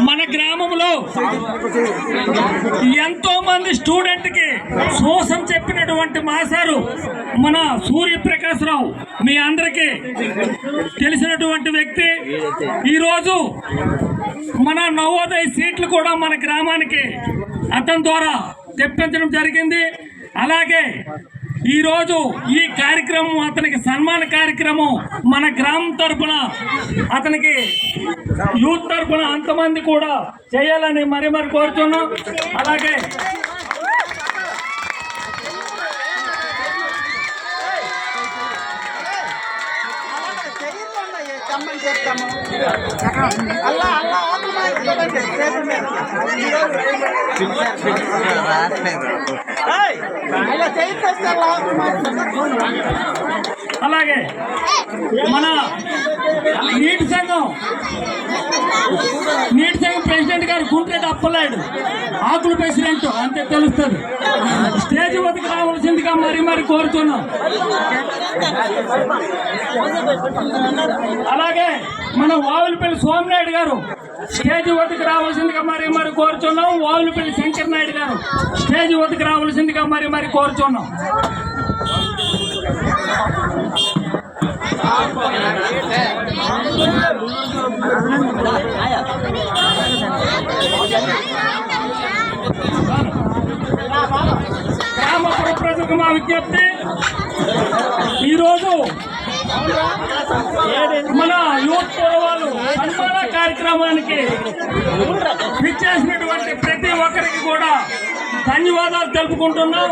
మన గ్రామంలో ఎంతో మంది స్టూడెంట్ కి సోసం చెప్పినటువంటి మాస్టారు మన సూర్యప్రకాశరావు మీ అందరికీ తెలిసినటువంటి వ్యక్తి. ఈరోజు మన నవోదయ సీట్లు కూడా మన గ్రామానికి అతని ద్వారా తెప్పించడం జరిగింది. అలాగే ఈరోజు ఈ కార్యక్రమం అతనికి సన్మాన కార్యక్రమం మన గ్రామం తరఫున అతనికి యూత్ తరఫున అంతమంది కూడా చేయాలని మరి కోరుతున్నాం. అలాగే అలాగే మన నీటి సంఘం ప్రెసిడెంట్ గారు గుంట్రెడ్డి అప్పలాయుడు ఆకుల ప్రెసిడెంట్ అంతే తెలుస్తుంది. స్టేజ్ వద్దకు రావాల్సిందిగా మరి కోరుతున్నాం. అలాగే మన వావులపల్లి సోమనాయుడు గారు స్టేజ్ వద్దకు రావాల్సిందిగా మరి కోరుచున్నాం. వావులపల్లి శంకర్ నాయుడు గారు స్టేజ్ వద్దకు రావాల్సిందిగా మరి కోరుచున్నాం. గ్రామ ప్రజలకు మా విజ్ఞప్తి, ఈరోజు మన యూత్ వాళ్ళు సన్మాన కార్యక్రమానికి ఇచ్చేసినటువంటి ప్రతి ఒక్కరికి కూడా ధన్యవాదాలు తెలుపుకుంటున్నాం.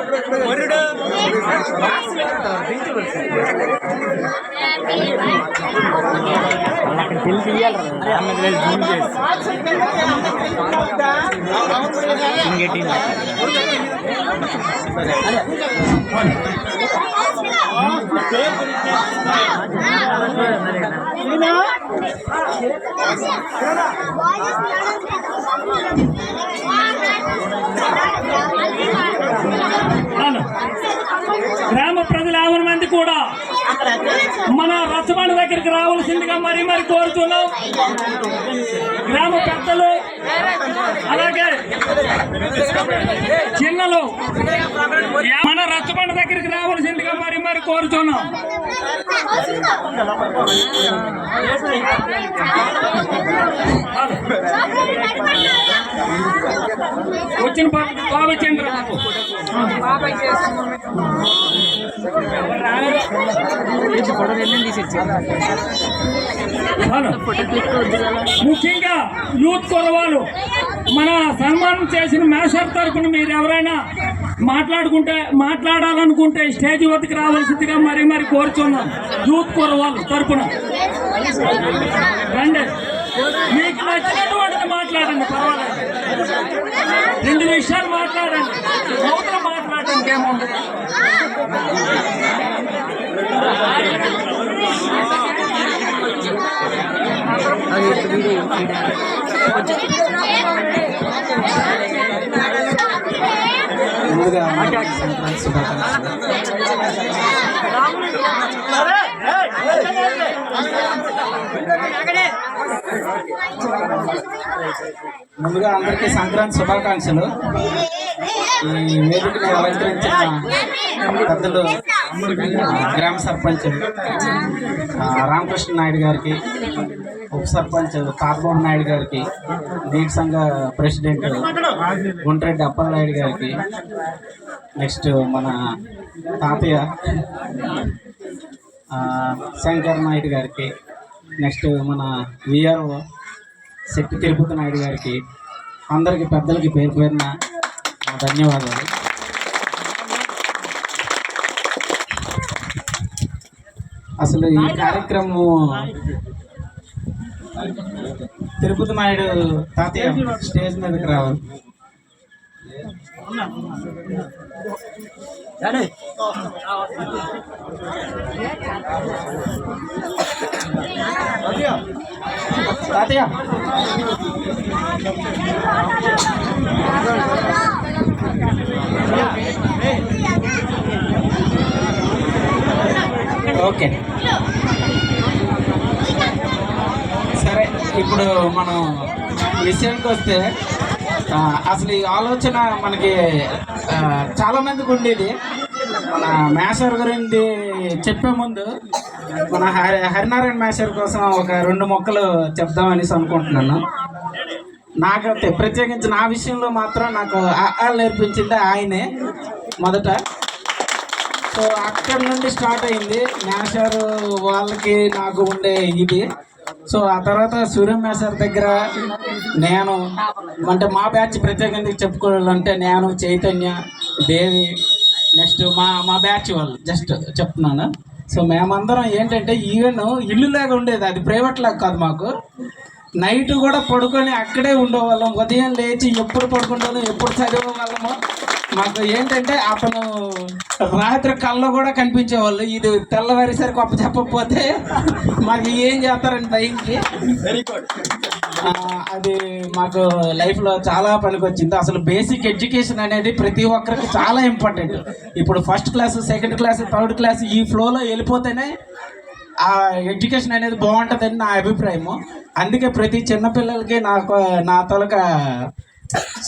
గ్రామ ప్రజలు 50 మంది కూడా మన రచ్చబండ దగ్గరికి రావాల్సిందిగా మరి కోరుతున్నాం. గ్రామ పెద్దలు అలాగే చిన్నలు మన రచ్చబండ దగ్గరికి రావాల్సిందిగా మరి కోరుతున్నాం. వచ్చిన బాబాయ్ చంద్ర ముఖ్యంగా యూత్ కురవాళ్ళు మన సన్మానం చేసిన మేషర్ తరఫున మీరు ఎవరైనా మాట్లాడాలనుకుంటే స్టేజ్ వద్దకు రావాల్సిందిగా మరి కోరుచున్నాం. యూత్ కురవాళ్ళు తరఫున రండి, మీకు నచ్చినటువంటిది మాట్లాడండి, పర్వాలేదు. 2 విషయాలు మాట్లాడండి, నౌకలు మాట్లాడడానికి ఏముంది. ముందుగా అందరికీ సంక్రాంతి శుభాకాంక్షలు. ఈ వేదికను అలంకరించిన పెద్దలు గ్రామ సర్పంచ్ రామకృష్ణ నాయుడు గారికి, ఉప సర్పంచ్ తాతబాబు నాయుడు గారికి, నీటి సంఘ ప్రెసిడెంట్ గుంట్రెడ్డి అప్పలనాయుడు గారికి, నెక్స్ట్ మన తాతయ్య శంకర్ నాయుడు గారికి, నెక్స్ట్ మన విఆర్ఓ శెట్టి తిరుపతి నాయుడు గారికి, అందరికి పెద్దలకి పేరు పేరున ధన్యవాదాలు. అసలు ఈ కార్యక్రమం తిరుపతి నాయుడు తాతయ్య స్టేజ్ మీదకి రావాలి. తాతయ్య ఓకే, సరే. ఇప్పుడు మనం విషయానికి వస్తే అసలు ఈ ఆలోచన మనకి చాలా మందికి ఉండేది. మన మేషర్ గురించి చెప్పే ముందు మన హరినారాయణ మేషర్ కోసం ఒక 2 మొక్కలు చెప్దామనేసి అనుకుంటున్నాను. నాకైతే ప్రత్యేకించి నా విషయంలో మాత్రం నాకు నేర్పించింది ఆయనే మొదట. సో అక్కడి నుండి స్టార్ట్ అయింది మేషర్ వాళ్ళకి నాకు ఉండే ఇది. సో ఆ తర్వాత సూర్యం మేషర్ దగ్గర నేను అంటే మా బ్యాచ్ ప్రత్యేకంగా చెప్పుకోవాలంటే నేను, చైతన్య, దేవి, నెక్స్ట్ మా బ్యాచ్ వాళ్ళు జస్ట్ చెప్తున్నాను. సో మేమందరం ఏంటంటే ఈవెన్ ఇల్లులాగా ఉండేది, అది ప్రైవేట్ లాగా కాదు. మాకు నైట్ కూడా పడుకొని అక్కడే ఉండేవాళ్ళం. ఉదయం లేచి ఎప్పుడు పడుకుంటాను, ఎప్పుడు చదివే వాళ్ళము. మాకు ఏంటంటే అతను రాత్రి కల్లో కూడా కనిపించేవాళ్ళు. ఇది తెల్లవారేసరికి అప్పు చెప్పకపోతే మాకు ఏం చేస్తారని భయంకి. అది మాకు లైఫ్లో చాలా పనికొచ్చింది. అసలు బేసిక్ ఎడ్యుకేషన్ అనేది ప్రతి ఒక్కరికి చాలా ఇంపార్టెంట్. ఇప్పుడు first class, second class, third class ఈ ఫ్లోలో వెళ్ళిపోతేనే ఆ ఎడ్యుకేషన్ అనేది బాగుంటుందని నా అభిప్రాయము. అందుకే ప్రతి చిన్నపిల్లలకి నా తొలక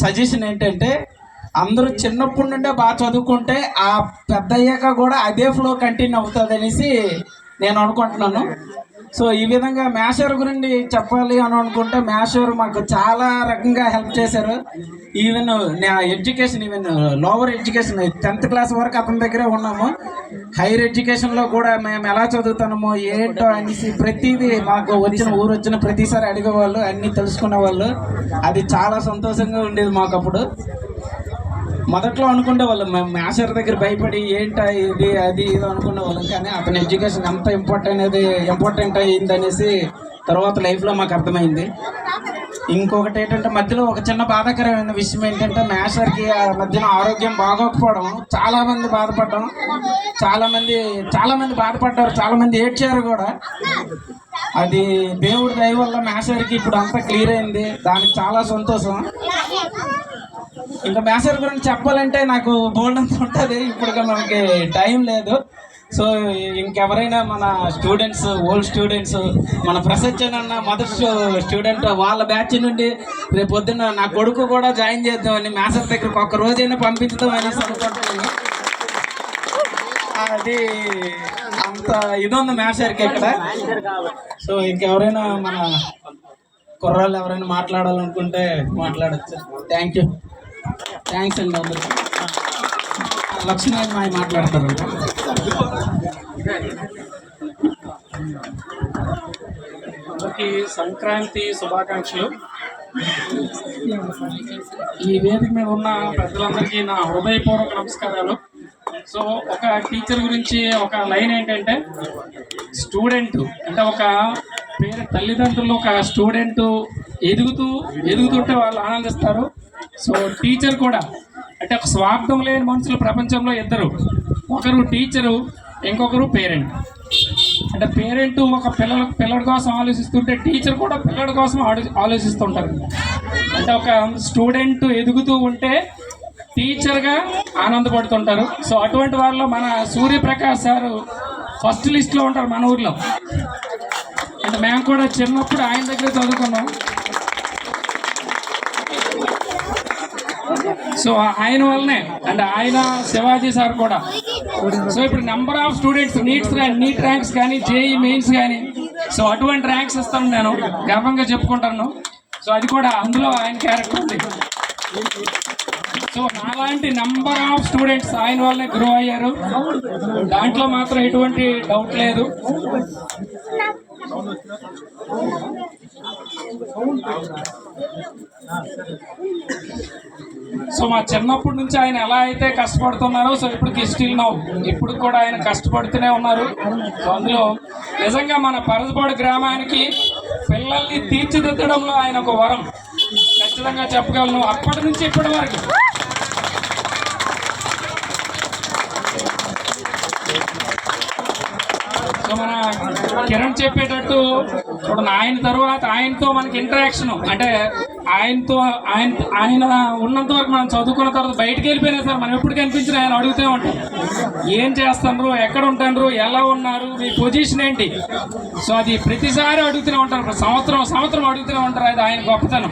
సజెషన్ ఏంటంటే అందరూ చిన్నప్పటి నుండే బాగా చదువుకుంటే ఆ పెద్ద అయ్యాక కూడా అదే ఫ్లో కంటిన్యూ అవుతుంది అనేసి నేను అనుకుంటున్నాను. సో ఈ విధంగా మేషర్ గురించి చెప్పాలి అని అనుకుంటే మేషర్ మాకు చాలా రకంగా హెల్ప్ చేశారు. ఈవెన్ నా education, even lower education 10th class వరకు అతని దగ్గరే ఉన్నాము. హైయర్ ఎడ్యుకేషన్లో కూడా మేము ఎలా చదువుతామో ఏంటో అనేసి ప్రతిదీ మాకు ఊరు వచ్చిన ప్రతిసారి అడిగేవాళ్ళు, అన్నీ తెలుసుకునేవాళ్ళు. అది చాలా సంతోషంగా ఉండేది మాకు. అప్పుడు మొదట్లో అనుకునే వాళ్ళం మేము మేషర్ దగ్గర భయపడి ఏంటా ఇది అది ఇది అనుకునే వాళ్ళం. కానీ అతని ఎడ్యుకేషన్ ఎంత ఇంపార్టెంట్ అయ్యింది అనేసి తర్వాత లైఫ్లో మాకు అర్థమైంది. ఇంకొకటి ఏంటంటే మధ్యలో ఒక చిన్న బాధాకరమైన విషయం ఏంటంటే మేషర్కి ఆ మధ్యన ఆరోగ్యం బాగోకపోవడం, చాలామంది బాధపడ్డాం. చాలామంది బాధపడ్డారు, చాలామంది ఏడ్చారు కూడా. అది దేవుడి దయ వల్ల మేషర్కి ఇప్పుడు అంతా క్లియర్ అయింది. దానికి చాలా సంతోషం. ఇంకా మేషర్ గురించి చెప్పాలంటే నాకు బోల్డ్ అంత ఉంటుంది. ఇప్పుడు మనకి టైం లేదు. సో ఇంకెవరైనా మన స్టూడెంట్స్, ఓల్డ్ స్టూడెంట్స్, మన ప్రసెంట్ అన్న మొదటి స్టూడెంట్ వాళ్ళ బ్యాచ్ నుండి రేపు పొద్దున్న నా కొడుకు కూడా జాయిన్ చేద్దామని మేషర్ దగ్గరికి ఒక్క రోజైనా పంపించడం అనేసి అనుకుంటున్నాను. అది అంత ఇది ఉంది మేషర్కి ఇక్కడ. సో ఇంకెవరైనా మన కుర్రాళ్ళు ఎవరైనా మాట్లాడాలనుకుంటే మాట్లాడచ్చు. థ్యాంక్స్ అండి అందరూ. లక్ష్మీనారాయణ మాయ మాట్లాడతారు. అందరికీ సంక్రాంతి శుభాకాంక్షలు. ఈ వేదిక మీద ఉన్న పెద్దలందరికీ నా హృదయపూర్వక నమస్కారాలు. సో ఒక టీచర్ గురించి ఒక లైన్ ఏంటంటే, స్టూడెంట్ అంటే ఒక తల్లిదండ్రులు ఒక స్టూడెంట్ ఎదుగుతుంటే వాళ్ళు ఆనందిస్తారు. సో టీచర్ కూడా అంటే ఒక స్వార్థం లేని మనుషులు ప్రపంచంలో ఇద్దరు, ఒకరు టీచరు, ఇంకొకరు పేరెంట్. అంటే పేరెంట్ ఒక పిల్లడి కోసం ఆలోచిస్తుంటే టీచర్ కూడా పిల్లడి కోసం ఆలోచిస్తుంటారు. అంటే ఒక స్టూడెంట్ ఎదుగుతూ ఉంటే టీచర్గా ఆనందపడుతుంటారు. సో అటువంటి వాళ్ళు మన సూర్యప్రకాష్ సారు ఫస్ట్ లిస్ట్లో ఉంటారు మన ఊర్లో. అంటే మేము కూడా చిన్నప్పుడు ఆయన దగ్గర చదువుకున్నాం. సో ఆయన వల్లనే అంటే ఆయన శివాజీ సార్ కూడా. సో ఇప్పుడు number of students NEET ranks కానీ, జేఈ మెయిన్స్ కానీ, సో అటువంటి ర్యాంక్స్ ఇస్తాను నేను గర్వంగా చెప్పుకుంటాను. సో అది కూడా అందులో ఆయన క్యారెక్టర్ ఉంది. సో నాలాంటి నెంబర్ ఆఫ్ స్టూడెంట్స్ ఆయన వల్లనే గ్రో అయ్యారు, దాంట్లో మాత్రం ఎటువంటి డౌట్ లేదు. సో మా చిన్నప్పటి నుంచి ఆయన ఎలా అయితే కష్టపడుతున్నారో, సో ఇప్పటికి స్టిల్ నౌ ఇప్పుడు కూడా ఆయన కష్టపడుతూనే ఉన్నారు. సో అందులో నిజంగా మన పరసపాడు గ్రామానికి పిల్లల్ని తీర్చిదిద్దడంలో ఆయన ఒక వరం ఖచ్చితంగా చెప్పగలను. అప్పటి నుంచి ఇప్పటి వరకు సో మన కిరణ్ చెప్పేటట్టు ఇప్పుడు ఆయన తర్వాత ఆయనతో మనకి ఇంటరాక్షన్ అంటే ఆయనతో ఆయన ఉన్నంత వరకు మనం చదువుకున్న తర్వాత బయటకు వెళ్ళిపోయినా సార్ మనం ఎప్పుడు కనిపించినా ఆయన అడుగుతూ ఉంటాం, ఏం చేస్తున్నారు, ఎక్కడ ఉంటారు, ఎలా ఉన్నారు, మీ పొజిషన్ ఏంటి. సో అది ప్రతిసారి అడుగుతూనే ఉంటారు, సంవత్సరం అడుగుతూనే ఉంటారు. అది ఆయన గొప్పతనం.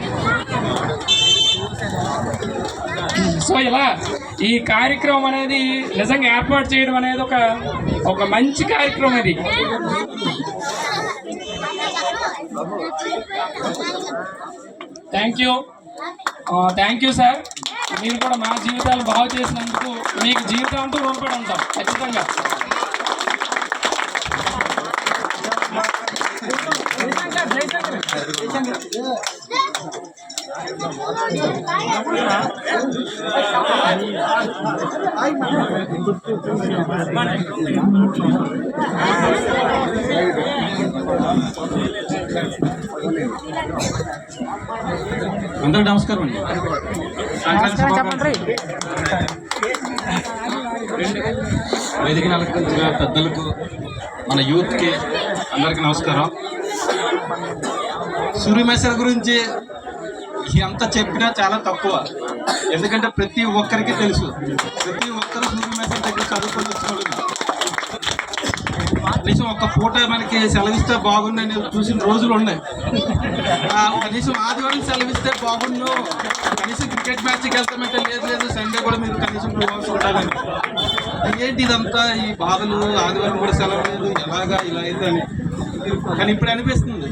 సో ఇలా ఈ కార్యక్రమం అనేది నిజంగా ఏర్పాటు చేయడం అనేది ఒక మంచి కార్యక్రమం ఇది. Thank you sir. మీరు కూడా మా జీవితాలు బాగు చేసినందుకు మీకు జీవితం అంటూ రుణపడి ఉంటాం ఖచ్చితంగా. అందరూ నమస్కారం అండి. వేదికను అలంకరించిన పెద్దలకు, మన యూత్కి అందరికీ నమస్కారం. సూర్యమేశ్వర గురించి ఎంత చెప్పినా చాలా తక్కువ. ఎందుకంటే ప్రతి ఒక్కరికి తెలుసు, ప్రతి ఒక్కరు సూర్యమేశ్వర దగ్గర చదువుకొని వచ్చిన కనీసం ఒక్క పూట మనకి సెలవిస్తే బాగుండని చూసిన రోజులు ఉన్నాయి. కనీసం ఆదివారం సెలవిస్తే బాగుండు, కనీసం క్రికెట్ మ్యాచ్కి వెళ్తామంటే లేదు సండే కూడా మీరు కనీసం 2 hours ఉండాలని. ఏంటి ఇదంతా ఈ బాధలు, ఆదివారం కూడా సెలవు లేదు, ఎలాగా ఇలా అయితే అని. కానీ ఇప్పుడు అనిపిస్తుంది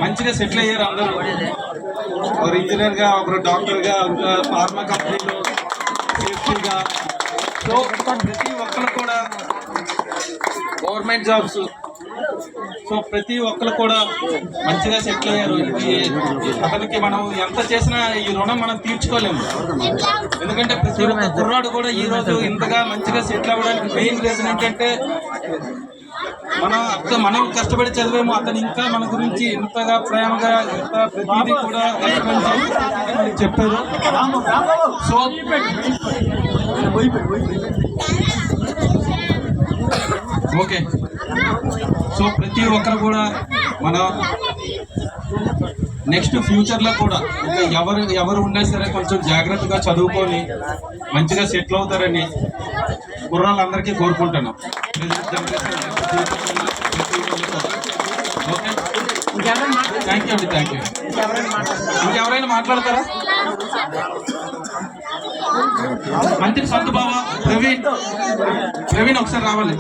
మంచిగా సెటిల్ అయ్యారు అందరూ. ఒకరు ఇంజనీర్గా, ఒకరు డాక్టర్గా, ఇంకా ఫార్మా కంపెనీలో సేఫ్టీగా. సో ప్రతి ఒక్కరు కూడా గవర్నమెంట్ జాబ్స్. సో ప్రతి ఒక్కరు కూడా మంచిగా సెటిల్ అయ్యారు. అతనికి మనం ఎంత చేసినా ఈ రుణం మనం తీర్చుకోలేము. ఎందుకంటే ప్రతి ఒక్క కుర్రాడు కూడా ఈరోజు ఇంతగా మంచిగా సెటిల్ అవ్వడానికి మెయిన్ రీజన్ ఏంటంటే మనం కష్టపడి చదివేమో, అతను ఇంకా మన గురించి ఇంతగా ప్రేమగా ఇంత ప్రతిదీ కూడా చెప్పారు. So okay. సో ప్రతి ఒక్కరు కూడా మన నెక్స్ట్ ఫ్యూచర్లో కూడా ఇంకా ఎవరు ఉన్నా సరే కొంచెం జాగ్రత్తగా చదువుకొని మంచిగా సెటిల్ అవుతారని కుర్రాళ్ళందరికీ కోరుకుంటున్నాం. ఓకే, థ్యాంక్ యూ అండి. Thank you. ఇంకెవరైనా మాట్లాడతారా? మంత్రి సంతబావ, ప్రవీణ్ ఒకసారి రావాలి.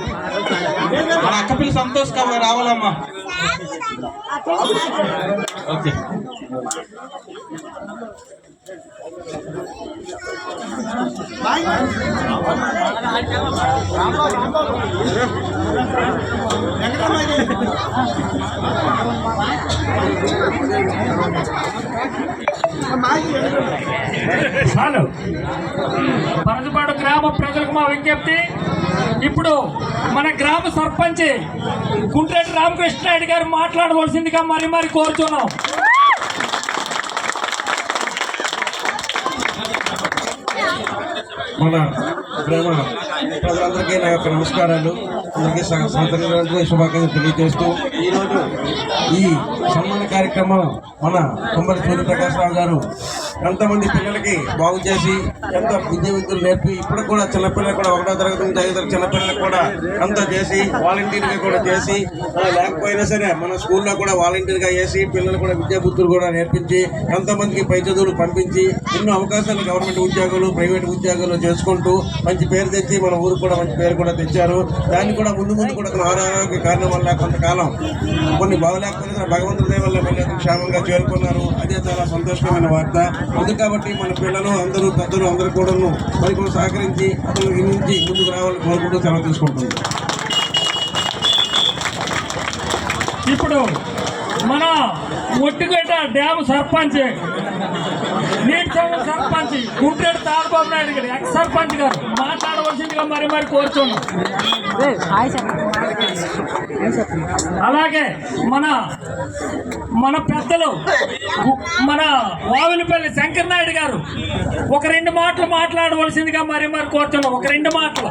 మన అక్కపిల్లి సంతోష్ రావాలమ్మా. ఓకే. పరజపాడు గ్రామ ప్రజలకు మా విజ్ఞప్తి, ఇప్పుడు మన గ్రామ సర్పంచ్ గుంట్రెడ్డి రామకృష్ణారెడ్డి గారు మాట్లాడవలసిందిగా మరి కోరుతున్నాం. మన గ్రామ ప్రజలందరికీ నా యొక్క నమస్కారాలు. అందరికీ స్వాతంత్ర శుభాకాంక్షలు తెలియజేస్తూ ఈరోజు ఈ సన్మాన కార్యక్రమం మన కొమ్మరి సూర్యప్రకాశరావు గారు ఎంతమంది పిల్లలకి బాగు చేసి ఎంత విద్యావిద్యలు నేర్పి ఇప్పుడు కూడా చిన్నపిల్లలు కూడా 1వ తరగతి నుంచి 5వ తరగతి చిన్నపిల్లలకు కూడా అంతా చేసి వాలంటీర్గా కూడా చేసి లేకపోయినా సరే మన స్కూల్లో కూడా వాలంటీర్గా చేసి పిల్లలు కూడా విద్యాబుద్ధులు కూడా నేర్పించి ఎంతమందికి పై చదువులు పంపించి ఎన్నో అవకాశాలు గవర్నమెంట్ ఉద్యోగాలు, ప్రైవేట్ ఉద్యోగాలు చేసుకుంటూ మంచి పేరు తెచ్చి మన ఊరికి కూడా మంచి పేరు కూడా తెచ్చారు. దాన్ని కూడా ముందు కూడా అనారోగ్య కారణం వల్ల కొంతకాలం కొన్ని బాగలేకపోయినా భగవంతుడి దయ వల్ల మళ్ళీ క్షేమంగా చేరుకున్నారు. అదే చాలా సంతోషకరమైన వార్త. ఉంది కాబట్టి మన పిల్లలు అందరూ పెద్దలు అందరూ కూడా మరి కూడా సహకరించి అతను నుంచి ముందుకు రావాలని కోరుకుంటూ సెలవు తీసుకుంటుంది. ఇప్పుడు మన ఒట్టిగడ్డ డ్యామ్ సర్పంచ్, నీటి చౌక సర్పంచ్ గుంటూరు తారబాబు నాయుడు గారు, ఎక్స్ సర్పంచ్ గారు మాట్లాడవలసిందిగా మరి కోరుచున్నాం. అలాగే మన పెద్దలు మన వావిలిపల్లి శంకర్ నాయుడు గారు ఒక 2 మాటలు మాట్లాడవలసిందిగా మరి కోరుచున్నాం. ఒక 2 మాటలు.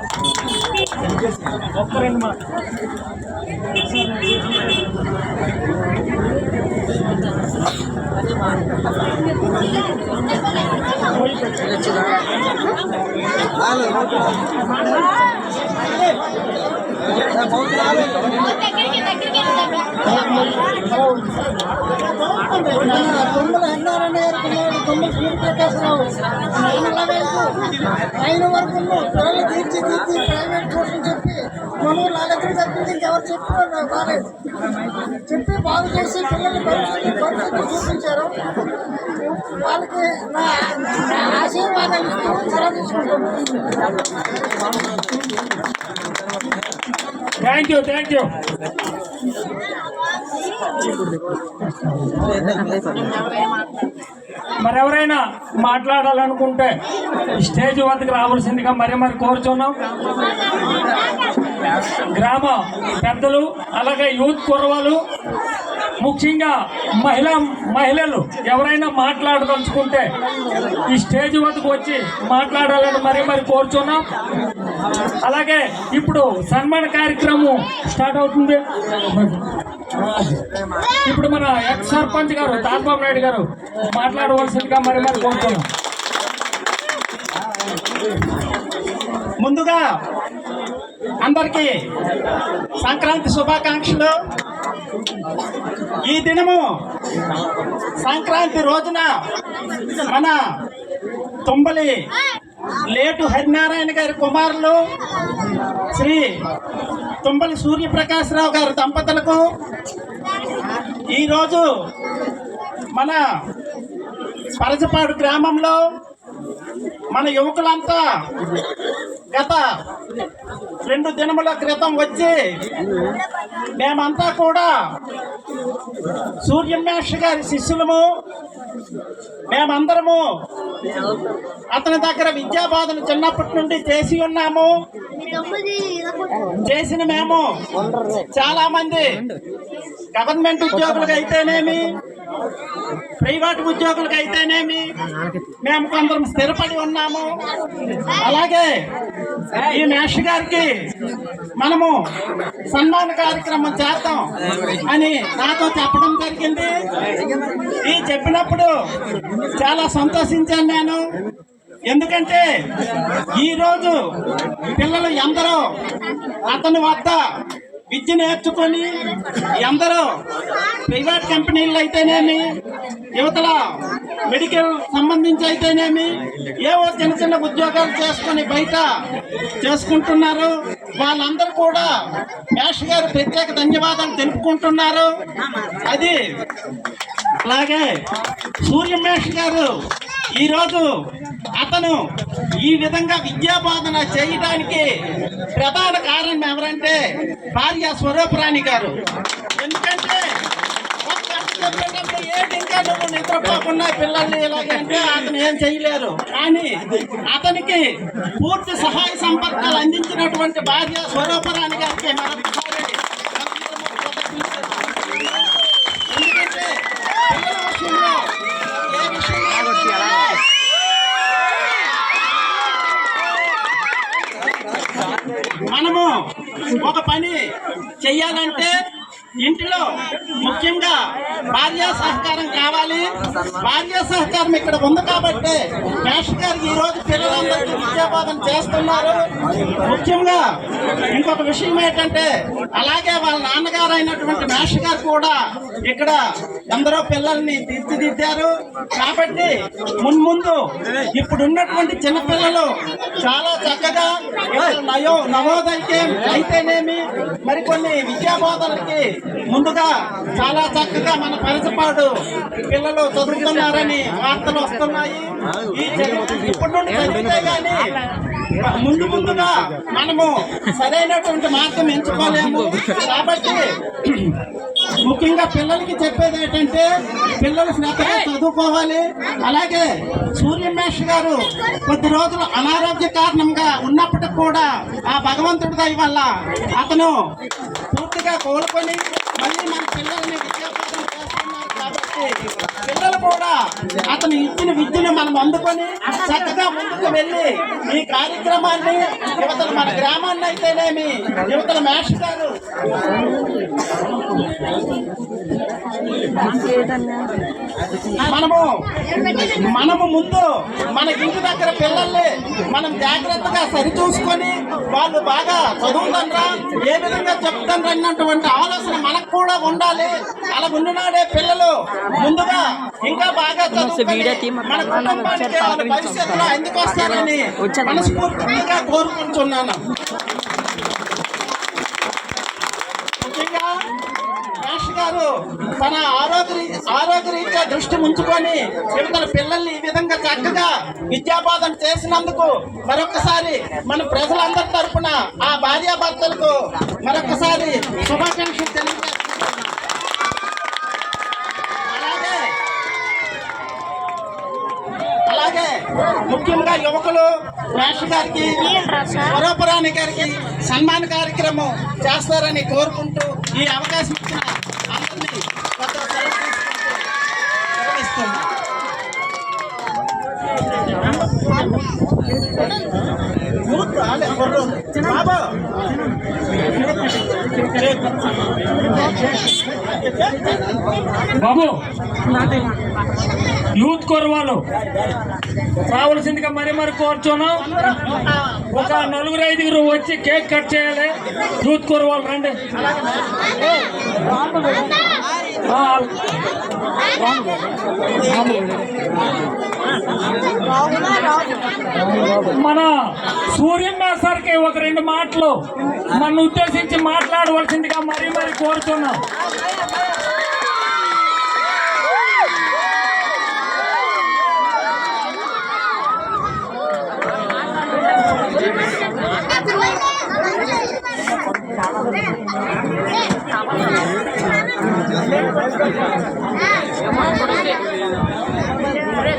తొమ్మల హెన్నారాయణ గారు కుమారుడు తొమ్మల సూర్యప్రకాశరావు 9 వరకు పిల్లలు తీర్చి ప్రైవేట్ కోసం చెప్పి మనం నాలుగు తప్పింది ఇంకెవరు చెప్పుకోరు బాగాలేదు చెప్పి బాగు చేసి పిల్లలు భవిష్యత్తు చూపించారు. వాళ్ళకి నా ఆశీర్వాదాలు ఇస్తూ సెలవు తీసుకుంటున్నాను. Thank you. మరెవరైనా మాట్లాడాలనుకుంటే స్టేజ్ వద్దకు రావాల్సిందిగా మరి కోరుచున్నాం. గ్రామ పెద్దలు అలాగే యూత్ కుర్రవాళ్ళు ముఖ్యంగా మహిళలు ఎవరైనా మాట్లాడదలుచుకుంటే ఈ స్టేజ్ వద్దకు వచ్చి మాట్లాడాలని మరి కోరుచున్నాం. అలాగే ఇప్పుడు సన్మాన కార్యక్రమం స్టార్ట్ అవుతుంది. ఇప్పుడు మన ఎక్స్ సర్పంచ్ గారు తాతబాబు నాయుడు గారు మాట్లాడవలసిందిగా మరి కోరుతున్నాం. ముందుగా అందరికీ సంక్రాంతి శుభాకాంక్షలు. ఈ దినము సంక్రాంతి రోజున మన తుంబలి లేటు హరినారాయణ గారి కుమారులు శ్రీ తుంబలి సూర్యప్రకాశరావు గారి దంపతులకు ఈరోజు మన పరచపాడు గ్రామంలో మన యువకులంతా గత 2 దినముల క్రితం వచ్చి మేమంతా కూడా సూర్యమేష్ గారి శిష్యులము, మేమందరము అతని దగ్గర విద్యాబోధన చిన్నప్పటి నుండి చేసి ఉన్నాము. చేసిన మేము చాలా మంది గవర్నమెంట్ ఉద్యోగులకు అయితేనేమి, ప్రైవేట్ ఉద్యోగులకు అయితేనేమి మేము కొందరం స్థిరపడి ఉన్నాము. అలాగే ఈ మేష్ గారికి మనము సన్మాన కార్యక్రమం చేద్దాం అని నాతో చెప్పడం జరిగింది. ఈ చెప్పినప్పుడు చాలా సంతోషించాను నేను. ఎందుకంటే ఈరోజు పిల్లలు ఎందరో అతని వద్ద విద్య నేర్చుకొని ఎందరో ప్రైవేట్ కంపెనీలు అయితేనేమి, యువతల మెడికల్ సంబంధించి అయితేనేమి ఏవో చిన్న ఉద్యోగాలు చేసుకొని బయట చేసుకుంటున్నారు. వాళ్ళందరూ కూడా మేష్ గారు ప్రత్యేక ధన్యవాదాలు తెలుపుకుంటున్నారు. అది అలాగే సూర్యమేష్ గారు ఈరోజు అతను ఈ విధంగా విద్యాబోధన చేయడానికి ప్రధాన కారణం ఎవరంటే భార్య స్వరూపరాణి గారు. ఎందుకంటే ఇంకా నువ్వు నిద్రపోకుండా పిల్లల్ని ఇలాగంటే అతను ఏం చేయలేరు. కానీ అతనికి పూర్తి సహాయ సంపర్కాలు అందించినటువంటి భార్య స్వరూపరాణి గారికి మరొకసారి ఎందుకంటే పిల్లల విషయంలో ఏ విషయంలో మనము ఒక పని చెయ్యాలంటే ఇంటిలో ముఖ్యంగా భార్య సహకారం కావాలి. భార్య సహకారం ఇక్కడ ఉంది కాబట్టి మేష్ గారికి ఈరోజు పిల్లలందరికీ విద్యాబోధన చేస్తున్నారు. ముఖ్యంగా ఇంకొక విషయం ఏంటంటే అలాగే వాళ్ళ నాన్నగారు అయినటువంటి మేష్ గారు కూడా ఇక్కడ ఎందరో పిల్లల్ని తీర్చిదిద్దారు. కాబట్టి మున్ముందు ఇప్పుడు ఉన్నటువంటి చిన్నపిల్లలు చాలా చక్కగా నవోదయకి అయితేనేమి మరికొన్ని విద్యాబోధనలకి ముందుగా చాలా చక్కగా మన పరచపాడు పిల్లలు చదువుతున్నారని వార్తలు వస్తున్నాయి. ఈ ఇప్పటి నుండి చదివితే కానీ ముందుగా మనము సరైనటువంటి మార్గం ఎంచుకోలేము. కాబట్టి ముఖ్యంగా పిల్లలకి చెప్పేది ఏంటంటే పిల్లలు శ్రద్ధగా చదువుకోవాలి. అలాగే సూర్యమేష్ గారు కొద్ది రోజులు అనారోగ్య కారణంగా ఉన్నప్పటికి కూడా ఆ భగవంతుడి దయ వల్ల అతను పూర్తిగా కోలుకొని మళ్ళీ మన పిల్లల్ని విద్యాబోధన చేస్తున్నారు. కాబట్టి పిల్లలు కూడా అతను ఇచ్చిన విద్యను మనం అందుకొని చక్కగా ముందుకు వెళ్ళి ఈ కార్యక్రమాన్ని యువతలు మన గ్రామాన్ని అయితేనేమి యువతల మేష్ గారు మనము ముందు మన ఇంటి దగ్గర పిల్లల్ని మనం జాగ్రత్తగా సరిచూసుకొని వాళ్ళు బాగా చదువుతారా ఏ విధంగా చెప్తారా అన్నటువంటి ఆలోచన మనకు కూడా ఉండాలి. అలా ఉన్ననాడే పిల్లలు ముందుగా ఇంకా బాగా చదువుకొని మన కుటుంబానికి వాళ్ళ భవిష్యత్తులో ఎందుకు వస్తారని మనస్ఫూర్తిగా కోరుకుంటున్నాను. ముఖ్యంగా రాష్ట్ర గారు తన ఆరోగ్యరీత్యా దృష్టి ఉంచుకొని యువతల పిల్లల్ని ఈ విధంగా చక్కగా విద్యాబోధన చేసినందుకు మరొకసారి మన ప్రజలందరి తరఫున ఆ భార్యాభర్తలకు మరొకసారి శుభాకాంక్షలు తెలియజేస్తున్నాను. అలాగే ముఖ్యంగా యువకులు రాష్ట్ర గారికి స్వరూపరాణి గారికి సన్మాన కార్యక్రమం చేస్తారని కోరుకుంటూ ఈ అవకాశం ఇచ్చిన అందరినీ బాబా బాబు యూత్ కొరవాలు రావాల్సిందిగా మరి కోరుచున్నాం. ఒక 4-5 వచ్చి కేక్ కట్ చేయాలి. యూత్ కొరవాలు రండి. మన సూర్యమ్మ సార్కి ఒక 2 మాటలు నన్ను ఉద్దేశించి మాట్లాడవలసిందిగా మరి కోరుతున్నాం.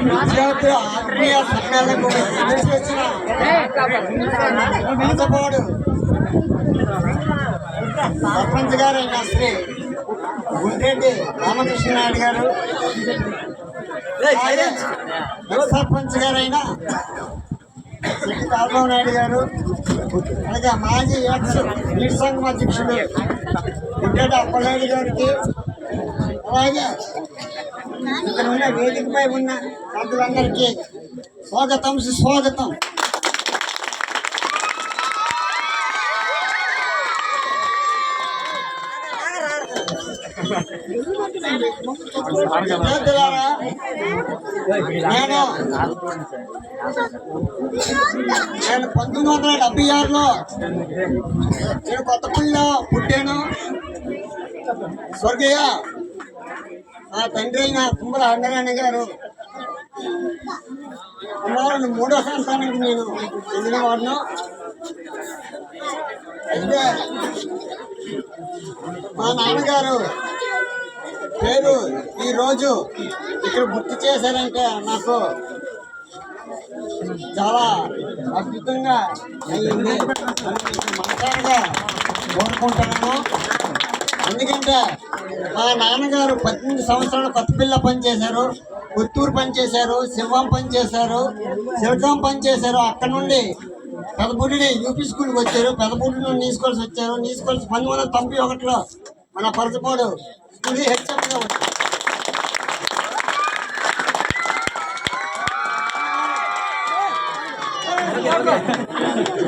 విద్యార్థుల ఆత్మీయ సమ్మేళనకు చేసిన పెద్దపాడు సర్పంచ్ గారైన శ్రీ గుండ్రెడ్డి రామకృష్ణనాయుడు గారు, యువ సర్పంచ్ గారైన చంద్రబాబు నాయుడు గారు, అలాగే మాజీ నీటి సంఘం అధ్యక్షుడు గుండ్రెడ్డి అప్పలనాయుడు గారికి, అలాగే ఇక్కడ ఉన్న వేదికపై ఉన్న పెద్దలందరికీ స్వాగతం సుస్వాగతం. విద్యార్థులారా, నేను 1976లో నేను కొత్తపల్లిలో పుట్టాను. స్వర్గీయ ఆ తండ్రి అయిన కుంభల అండరాణి గారు అమ్మవారిని 3వ సంతానానికి నేను చెందినవాడును. అయితే మా నాన్నగారు పేరు ఈరోజు ఇక్కడ గుర్తు చేశారంటే నాకు చాలా అద్భుతంగా అయ్యింది. మనసారిగా కోరుకుంటున్నాను. ఎందుకంటే మా నాన్నగారు 18 సంవత్సరాలు కొత్తపిల్ల పనిచేశారు, పుత్తూరు పనిచేశారు, శివం పనిచేశారు, శివకాం పనిచేశారు. అక్కడ నుండి పెదపూడిని యూపీ స్కూల్కి వచ్చారు. పెదపూడి నుండి నీసుకోవాల్సి వచ్చారు. నీసుకోవాల్సి 1991లో మన పరసపాడు స్కూల్ హెచ్ఎంగా వచ్చారు.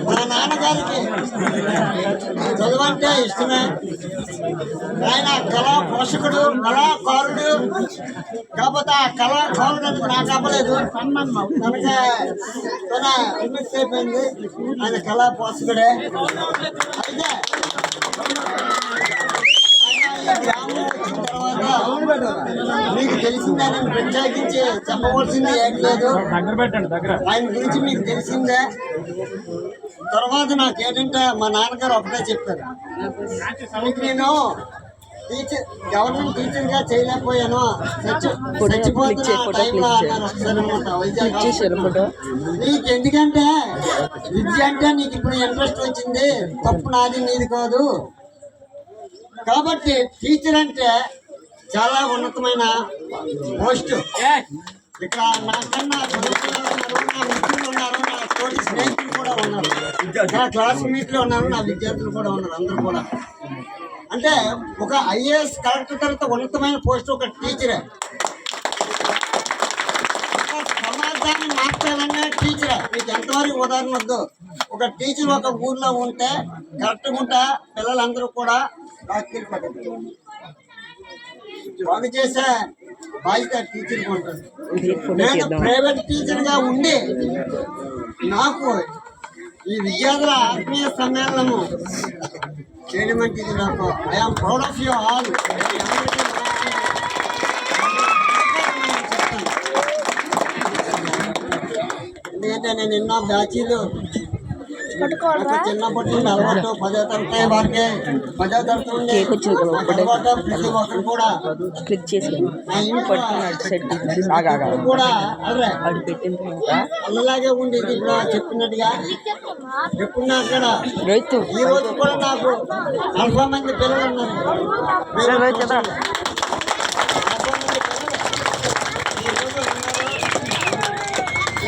మా నాన్నగారికి చదువు అంటే ఇష్టమే. ఆయన కళా పోషకుడు, కళాకారుడు. కాకపోతే ఆ కళాకారుడు అందుకు నాకు అవ్వలేదు కనుక తన విముక్తి అయిపోయింది. ఆయన కళా పోషకుడే. అయితే గ్రామం వచ్చిన తర్వాత మీకు తెలిసిందే, నేను ప్రత్యేకించి చెప్పవలసింది ఏం లేదు. ఆయన గురించి మీకు తెలిసిందే. తర్వాత నాకేంటంటే మా నాన్నగారు ఒకటే చెప్పారు, మీకు నేను గవర్నమెంట్ టీచర్గా చేయలేకపోయాను, చచ్చిపోతున్న టైంలో అన్నారు ఒకసారనమాట వైజాగ్. నీకు ఎందుకంటే విద్య అంటే నీకు ఇప్పుడు ఇంట్రెస్ట్ వచ్చింది, తప్పు నాది నీది కాదు. కాబట్టి టీచర్ అంటే చాలా ఉన్నతమైన పోస్టు. ఇక్కడ నాకన్నా చదువుకున్న ఉన్నారు, నా మిత్రులు ఉన్నారు, నా తోటి స్నేహితులు కూడా ఉన్నారు, నా క్లాస్మేట్లు ఉన్నారు, నా విద్యార్థులు కూడా ఉన్నారు. అందరూ కూడా అంటే ఒక ఐఏఎస్ కలెక్టర్ తర్వాత ఉన్నతమైన పోస్ట్ ఒక టీచరే. సమాజాన్ని మార్చాలనే టీచరే. మీకు ఎంతవరకు ఉదాహరణ వద్దు. ఒక టీచర్ ఒక ఊర్లో ఉంటే కరెక్ట్గా ఉంటే పిల్లలందరూ కూడా బాగు చేసే బాధ్యత టీచర్కి ఉంటుంది. నేను ప్రైవేట్ టీచర్గా ఉండి నాకు ఈ విద్యార్థుల ఆత్మీయ సమ్మేళనము చేయడం అంటే ఇది నాకు I am proud of you all. ఎందుకంటే నేను ఎన్నో బ్యాచీలు చిన్నప్పటి నుండి అలవాటు 10వ తరగతి వరకే 10వ తరగతి నుండి అలవాటు. ప్రతి ఒక్కరు కూడా నా ఇంట్లో కూడా అల్లలాగే ఉండేది. ఇప్పుడు చెప్పినట్టుగా ఎప్పుడున్నా అక్కడ ఈ రోజు కూడా నాకు 40 మంది పిల్లలు ఉన్నారు.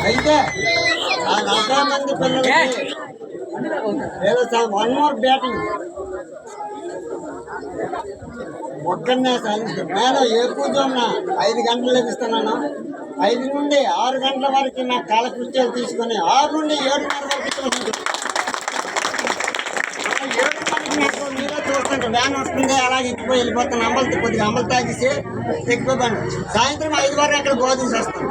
అయితే ఆ 40 మంది పిల్లలకి వన్ మోర్ బ్యాటింగ్ ఒక్కడనే సాధించాను. నేను ఏ కూర్చొన్న 5 గంటలు లభిస్తున్నాను. 5 నుండి 6 గంటల వరకు నా కాలకృత్యాలు తీసుకొని 6 నుండి 7:30 వరకు మీరే చూస్తుంటే వ్యాన్ వస్తుంది అలాగే ఎక్కువ వెళ్ళిపోతాను. కొద్దిగా అమలు తాగేసి ఎక్కువగాను సాయంత్రం 5 వరకు అక్కడ బోధించి వస్తాను.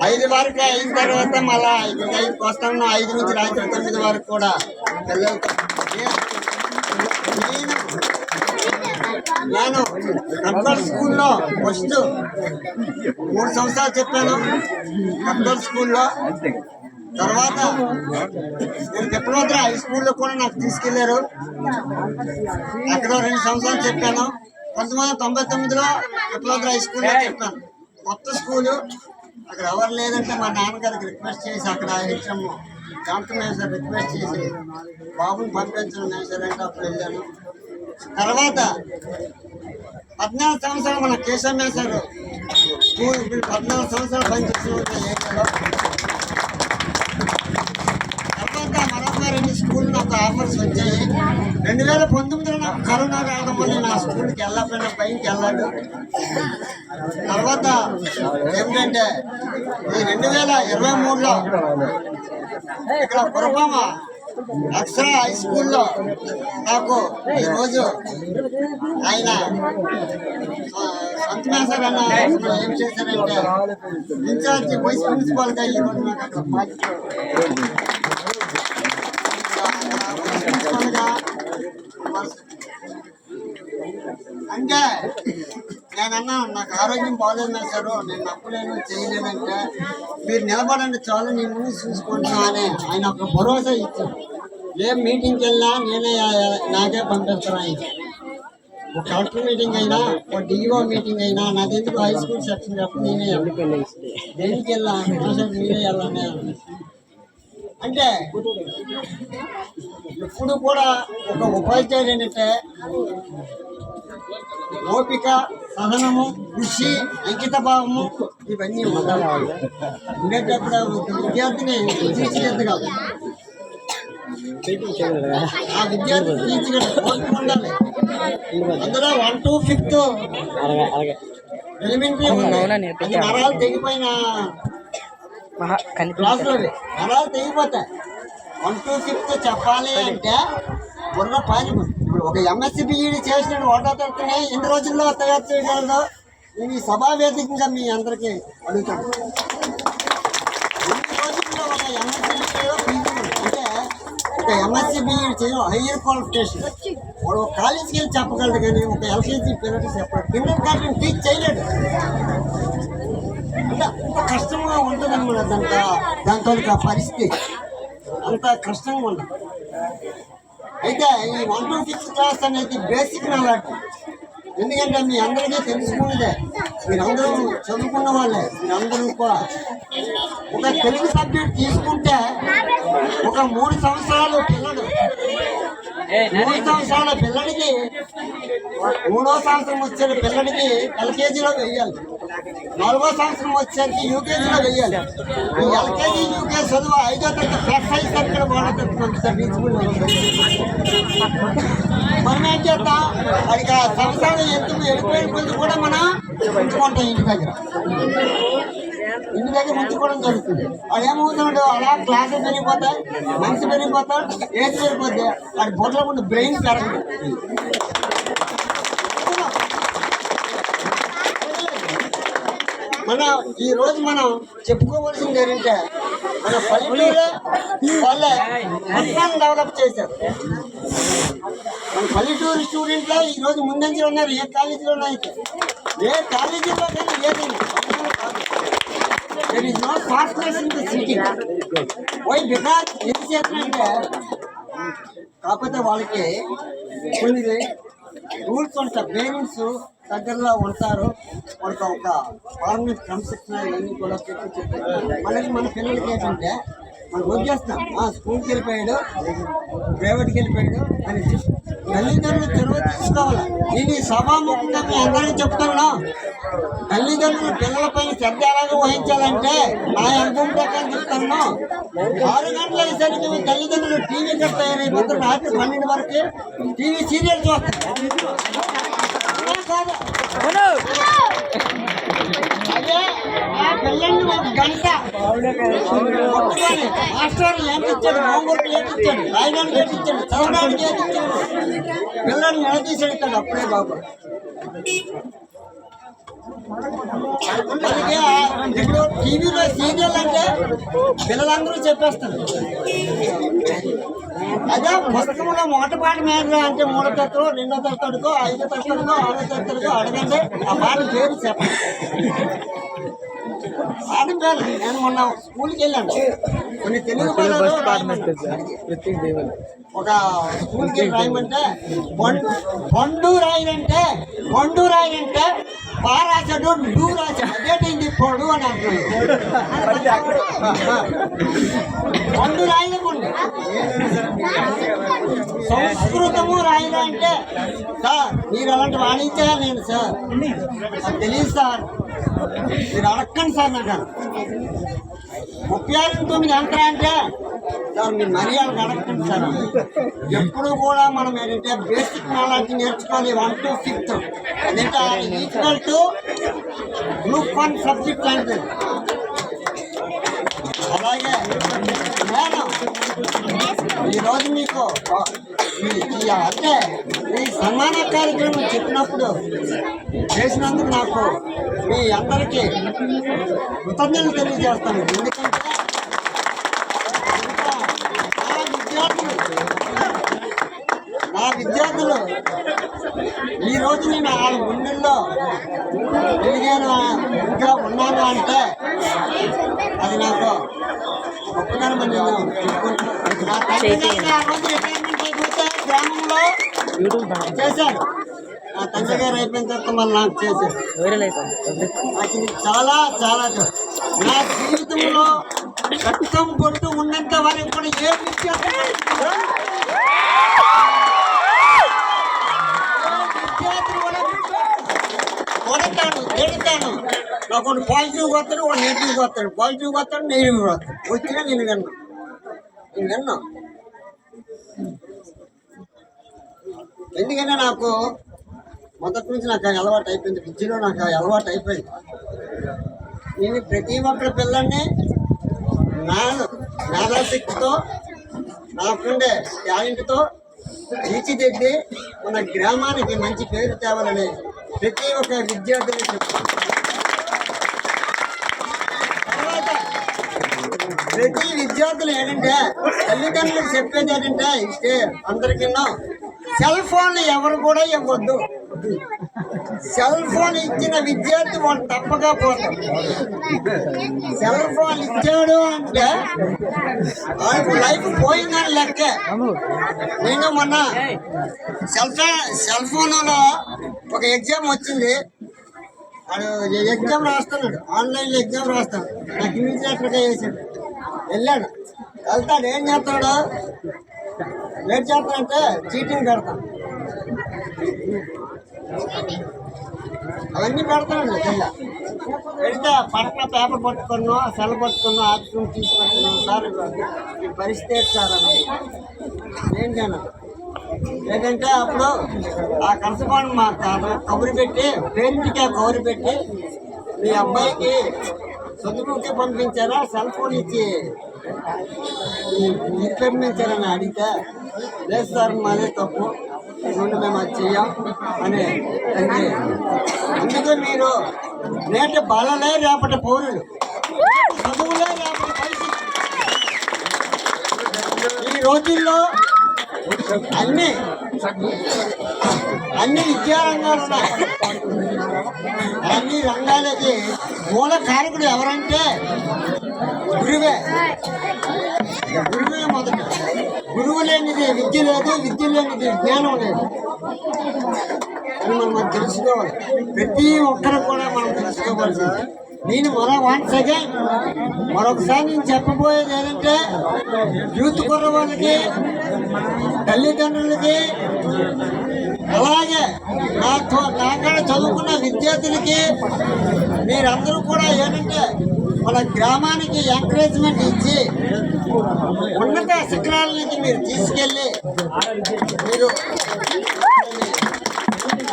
5 వరకు అయిన తర్వాత మళ్ళా 5కి వస్తాను. 5 నుంచి రాత్రి 9 వరకు కూడా పిల్లలతో నేను కట్గల్ స్కూల్లో ఫస్ట్ 3 సంవత్సరాలు చెప్పాను. కట్గల్ స్కూల్లో తర్వాత నేను చెప్పిన హై స్కూల్లో కూడా నాకు తీసుకెళ్లారు. అక్కడ 2 సంవత్సరాలు చెప్పాను. 1999లో విప్లవాద్రి హై స్కూల్లో చెప్పాను. కొత్త స్కూలు అక్కడ ఎవరు లేదంటే మా నాన్నగారికి రిక్వెస్ట్ చేసి అక్కడ హెచ్ఎం జాన్సన్ మేనేజర్ రిక్వెస్ట్ చేసి బాబుని పంపించడం మేనేజర్ అంటే అప్పుడు వెళ్ళాను. తర్వాత 14 సంవత్సరాలు మన కేశవ్ మేనేజర్ స్కూల్ 14 సంవత్సరాలు పనిచేసిన ఏరియాలో. తర్వాత మరొక 2 స్కూల్ నాకు ఆఫర్స్ వచ్చాయి. 2019లో నాకు కరోనా రావడం వల్ల నా స్కూల్కి వెళ్ళకపోయినా పైకి వెళ్ళాడు. తర్వాత ఏమిటంటే ఈ 2023లో ఇక్కడ పురపామ అక్షర హై స్కూల్లో నాకు ఈరోజు ఆయన సంతమేశ్వర్ అన్న ఏం చేశారంటే ఇన్ఛార్జి వైస్ ప్రిన్సిపాల్గా ఈరోజు నాకు అక్కడ ప్రిన్సిపాల్గా అంటే నేనన్నా నాకు ఆరోగ్యం బాగోలేదు మేసారు, నేను నప్పలేను చేయలేనంటే మీరు నిలబడండి చాలు నేను ముందు చూసుకుంటున్నా అని ఆయన ఒక భరోసా ఇచ్చారు. ఏ మీటింగ్కి వెళ్ళినా నేనే నాకే పంపిస్తాను. ఆయన ఒక కలెక్టర్ మీటింగ్ అయినా ఒక డిఓ మీటింగ్ అయినా నాదెందుకు హై స్కూల్ సెక్షన్ చెప్పి నేనే దేనికి వెళ్ళా నేనే వెళ్ళానే. అంటే ఇప్పుడు కూడా ఒక ఉపాధ్యాయుడు ఏంటంటే ఓపిక, సహనము, కృషి, అంకిత భావము ఇవన్నీ ఉండేటప్పుడు విద్యార్థిని తీర్చిదిద్దు కాదు. ఆ విద్యార్థి తీర్చిదిద్దు ఓపిక ఉండాలి. అందులో 1 to 5th ఎలిమెంటరీ అది నరాలు తెగిపోయిన క్లాసులో నరాలు తెగిపోతాయి. 1 to 5th చెప్పాలి అంటే బుర్ర పని. ఇప్పుడు ఒక ఎంఎస్సీ బీఈడీ చేసిన 1వ తరగతిని ఎన్ని రోజుల్లో తయారు చేయగలదో నేను ఈ సభావేదికగా మీ అందరికీ అడుగుతాను. ఎన్ని రోజుల్లో ఒక ఎంఎస్సీ అంటే ఒక ఎంఎస్సీ బీఈడీ చేయడం హయ్యర్ క్వాలిఫికేషన్. వాడు ఒక కాలేజీకి వెళ్ళి చెప్పగలడు కానీ ఒక ఎల్కేజీ పిల్లలకి చెప్పాడు. కిండర్ గార్డెన్ టీచ్ చేయలేడు. అంటే అంత కష్టంగా ఉంటుంది అన్నమాట. దాంతో పరిస్థితి అంత కష్టంగా ఉండదు. అయితే ఈ 1 to 6th క్లాస్ అనేది బేసిక్ నాలెడ్జ్. ఎందుకంటే మీ అందరికీ తెలుసుకునేదే, మీరందరూ చదువుకున్న వాళ్ళే. మీరందరూ కూడా ఒక తెలుగు సబ్జెక్ట్ తీసుకుంటే ఒక 3 సంవత్సరాలు పిల్లలు 3 సంవత్సరాల పిల్లడికి 3వ సంవత్సరం వచ్చే పిల్లడికి ఎల్కేజీలో వెయ్యాలి. 4వ సంవత్సరం వచ్చేసరికి యూకేజీలో వెయ్యాలి. ఈ ఎల్కేజీ యూకేజీ చదువు 5వ తరగతి ప్లస్ 5 తరగతి 3వ తరగతి పంపిస్తారు. మనం ఏం చేస్తాం వాడికి ఆ సంవత్సరాలు ఎందుకు వెళ్ళిపోయిన కొద్ది కూడా మనం ఉంచుకుంటాం ఇంటి దగ్గర ఉంచుకోవడం జరుగుతుంది. వాడు ఏమవుతున్నాడు అలా క్లాసులు పెరిగిపోతాయి, మనసు పెరిగిపోతాడు, ఏజ్ పెరిగిపోతే వాడి బొట్టలో ఉన్న బ్రెయిన్ పెరగదు. ఈ రోజు మనం చెప్పుకోవాల్సింది ఏంటంటే మన పల్లెటూరే వాళ్ళే మొత్తం డెవలప్ చేశారు. మన పల్లెటూరు స్టూడెంట్లో ఈ రోజు ముందంజలో ఉన్నారు. ఏ కాలేజీలో అయితే ఏ కాలేజీలో కానీ ఏదైనా there is no fastness in the city. Why? Because ఎందుకు చేస్తున్నారంటే కాకపోతే వాళ్ళకి కొన్ని రూల్స్ ఉంటాయి. పేరెంట్స్ దగ్గరలో ఉంటారు, వాళ్ళకి ఒక ఫార్మల్ క్రమశిక్షణ ఇవన్నీ కూడా చెప్పి మనకి మన పిల్లలకి ఏంటంటే మనం వదిలేస్తాం. స్కూల్కి వెళ్ళిపోయాడు, ప్రైవేట్కి వెళ్ళిపోయాడు అని తల్లిదండ్రులు చొరవ తీసుకోవాలి. నేను సభాముఖంగా మీ అందరికీ చెప్తాను, తల్లిదండ్రులు పిల్లలపై శ్రద్ధ ఎలాగో వహించాలంటే నా అనుభవం ప్రకారం చెప్తాను. 6 గంటలకి సరికి మీ తల్లిదండ్రులు టీవీ కట్ తయారైపోతారు. రాత్రి 12 వరకు టీవీ సీరియల్ చూస్తారు. అదే ఆ పిల్లల్ని ఒక గంట మాస్టర్ ఎంత ఇచ్చాడు, హోంవర్క్ ఏమిచ్చాడు, రాయడానికి ఏమిచ్చాడు, చదవడానికి ఏమిచ్చాడు, పిల్లల్ని నిలదీసాడు ఇక్కడ. అప్పుడే బాబు మనకి ఇప్పుడు టీవీలో సీరియల్ అంటే పిల్లలందరూ చెప్పేస్తారు. అదే పుస్తకంలో మొదటి పాట మీద అంటే 3వ తరగతిలో, 2వ తరగతికో, 5వ తరగతికో, 6వ తరగతికో అడగండి, ఆ పాట పేరు చెప్పండి. ఆడపిల్లలు నేను మొన్న స్కూల్కి వెళ్ళాను, కొన్ని తెలుగు పదాలు ఒక స్కూల్కి వెళ్ళి రాయమంటే పండు రాయనంటే బా రాశాడు, డూ రాశాడు, అదేంటి పొడు అని అంటున్నాడు. పండు రాయలేకుండా సంస్కృతము రాయాలంటే సార్ మీరు అలాంటి వాణిజ్య నేను సార్ నాకు తెలియదు సార్, మీరు అడగండి సార్. నాకు 36 అంతరా అంటే సార్ మీరు మర్యాదకు అడగండి సార్. ఎప్పుడు కూడా మనం ఏంటంటే బేసిక్ నాలెడ్జ్ నేర్చుకోవాలి. 1 to 5th అదేంటే ఈక్వల్ టు గ్రూప్ 1 సబ్జెక్ట్ లాంటిది. అలాగే నేను ఈరోజు మీకు అంటే ఈ సన్మాన కార్యక్రమం చెప్పినప్పుడు చేసినందుకు నాకు మీ అందరికీ కృతజ్ఞతలు తెలియజేస్తాను. ఎందుకంటే నా విద్యార్థులు ఈరోజు నేను వాళ్ళ గుండెల్లో పెరిగాను, ఇంకా ఉన్నాను అంటే అది నాకు గొప్పతనం. నేను నా తండ్రి గారు ఆ రోజు రిటైర్మెంట్ అయిపోతే గ్రామంలో చేశాడు. నా తండ్రి గారు అయిపోయిన తర్వాత మళ్ళీ నాకు చేశాడు. నాకు ఇది చాలా చాలా నా జీవితంలో రక్తం కొట్టు ఉన్నంత వరకు కూడా ఏ విద్యార్థులు తిడతాను. నాకు ఒకటి పాజిటివ్గా వస్తాడు, ఒక నెగిటివ్గా వస్తాడు, పాజిటివ్గా వస్తాడు, నెగిటివ్గా వస్తాడు. వచ్చినా నేను విన్నా. ఎందుకంటే నాకు మొదటి నుంచి నాకు అలవాటు అయిపోయింది, విద్యలో నాకు అలవాటు అయిపోయింది. నేను ప్రతి ఒక్కరి పిల్లల్ని మేధాశక్తితో నాకుండే టాలెంట్తో తీర్చిదిద్ది మన గ్రామానికి మంచి పేరు తేవాలని ప్రతి ఒక్క విద్యార్థులు చెప్తాను. ప్రతి విద్యార్థులు ఏంటంటే తల్లిదండ్రులకు చెప్పేది ఏంటంటే ఇస్తే అందరికన్నా సెల్ ఫోన్ ఎవరు కూడా ఇవ్వద్దు. సెల్ ఫోన్ ఇచ్చిన విద్యార్థి వాళ్ళు తప్పగా పోతారు. సెల్ ఫోన్ ఇచ్చాడు అంటే వాళ్ళకు లైఫ్ పోయిందని లెక్కే. నేను మొన్న సెల్ ఫోన్లో ఒక ఎగ్జామ్ వచ్చింది, ఎగ్జామ్ రాస్తున్నాడు, ఆన్లైన్లో ఎగ్జామ్ రాస్తాడు. నాకు ఇన్విజిలేటర్గా వేసాడు. వెళ్ళాడు, వెళ్తాడు, ఏం చేస్తాడు, లేట్ చేస్తాడంటే చీటింగ్ పెడతాడు. అవన్నీ పెడతాడు. పెడితే పక్కన పేపర్ పట్టుకున్నాం, సెల్ పట్టుకున్నాం, ఆఫీస్ తీసుకొచ్చుకున్నాం. సార్ పరిస్థితి సార్ అని ఏంటన్నా ఏంటంటే అప్పుడు ఆ కరసపాడు మా కబురు పెట్టి పేరెంట్కి ఆ కబురు పెట్టి మీ అబ్బాయికి చదువుకి పంపించారా సెల్ ఫోన్ ఇచ్చి పంపించారని అడిగితే లేదు సార్ మాదే తప్పు నుండి మేము అది చెయ్యం అని తండ్రి. అందుకే మీరు నేటి బాలలే రేపటి పౌరులు, చదువులే రేపటి పరిస్థితి. ఈ రోజుల్లో అన్ని విద్యారంగాలు ఉన్నాయి. అన్ని రంగాలకి మూల కారకుడు ఎవరంటే గురువే. గురువే మొదట. గురువు లేనిది విద్య లేదు, విద్య లేనిది జ్ఞానం లేదు అని మనం తెలుసుకోవాలి. ప్రతి ఒక్కరు కూడా మనం తెలుసుకోవాల్సింది. నేను మరొకసారి నేను చెప్పబోయేది ఏంటంటే యూత్ కుర్రవాళ్ళకి, తల్లిదండ్రులకి, అలాగే నాకన్నా చదువుకున్న విద్యార్థులకి మీరందరూ కూడా ఏంటంటే మన గ్రామానికి ఎంకరేజ్మెంట్ ఇచ్చి ఉన్నత శిఖరాల నుంచి మీరు తీసుకెళ్ళి మీరు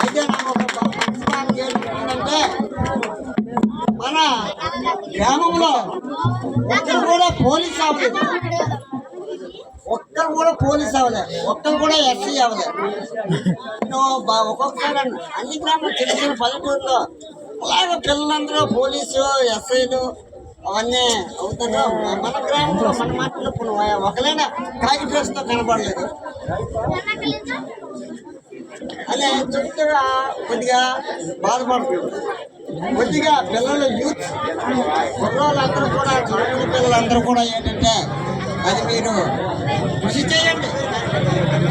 అయితే నాకు ఒక సంస్కారం ఏంటంటే మన గ్రామంలో ఒక్కరు కూడా పోలీస్ అవ్వలేదు, ఒక్కరు కూడా పోలీస్ అవ్వలేదు, ఒక్కరు కూడా ఎస్సీ అవ్వలేదు. ఒక్కొక్కసారి అన్ని గ్రామాలు చిన్న చిన్న పల్లెటూరులో అలాగే పిల్లలందరూ పోలీసు ఎస్ఐలు అవన్నీ అవుతారు. మన గ్రామంలో మన మాటలు ఒకలైనా కాకి డ్రెస్తో కనపడలేదు అనే చెప్తే కొద్దిగా బాధపడుతుంది. కొద్దిగా పిల్లలు యూత్ కుర్రోళ్ళందరూ కూడా చదువుకున్న పిల్లలందరూ కూడా ఏంటంటే అది మీరు కృషి చేయండి.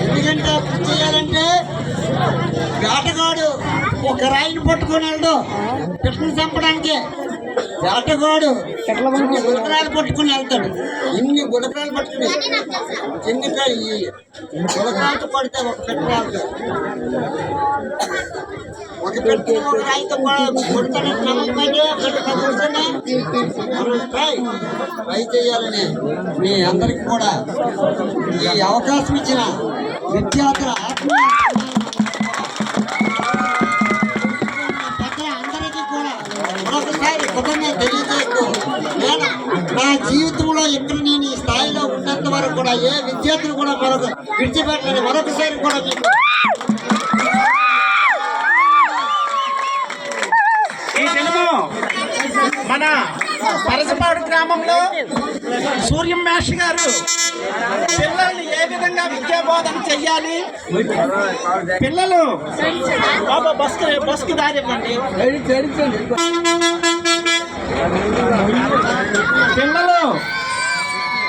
ఎందుకంటే కృషి చేయాలంటే వేటగాడు ఒక రాయిని పట్టుకొని వెళ్దు పిట్టను చంపడానికి. వేటగాడు ఇన్ని గుడకరాలు పట్టుకుని వెళ్తాడు. ఇన్ని గుడకరాలు పట్టుకుని ఎన్ని గుడకరాలతో పడితే ఒక పెట్ట వెళ్తాడు. ఒక పెట్టి ఒక రాయితో కొడతాడని నమ్మకమైతే ట్రై చేయాలని మీ అందరికి కూడా ఈ అవకాశం ఇచ్చిన విద్యార్థుల అందరికీ కూడా మరొకసారి కృతజ్ఞత తెలియజేస్తూ నేను నా జీవితంలో ఎక్కడ నేను ఈ స్థాయిలో ఉన్నంత వరకు కూడా ఏ విద్యార్థులు కూడా విడిచిపెట్టని మరొకసారి కూడా మీకు మన పరసపాడు గ్రామంలో సూర్యం మేష్ గారు పిల్లల్ని ఏ విధంగా విద్యాబోధన చెయ్యాలి, పిల్లలు బాబా బస్కి దారి ఇవ్వండి, పిల్లలు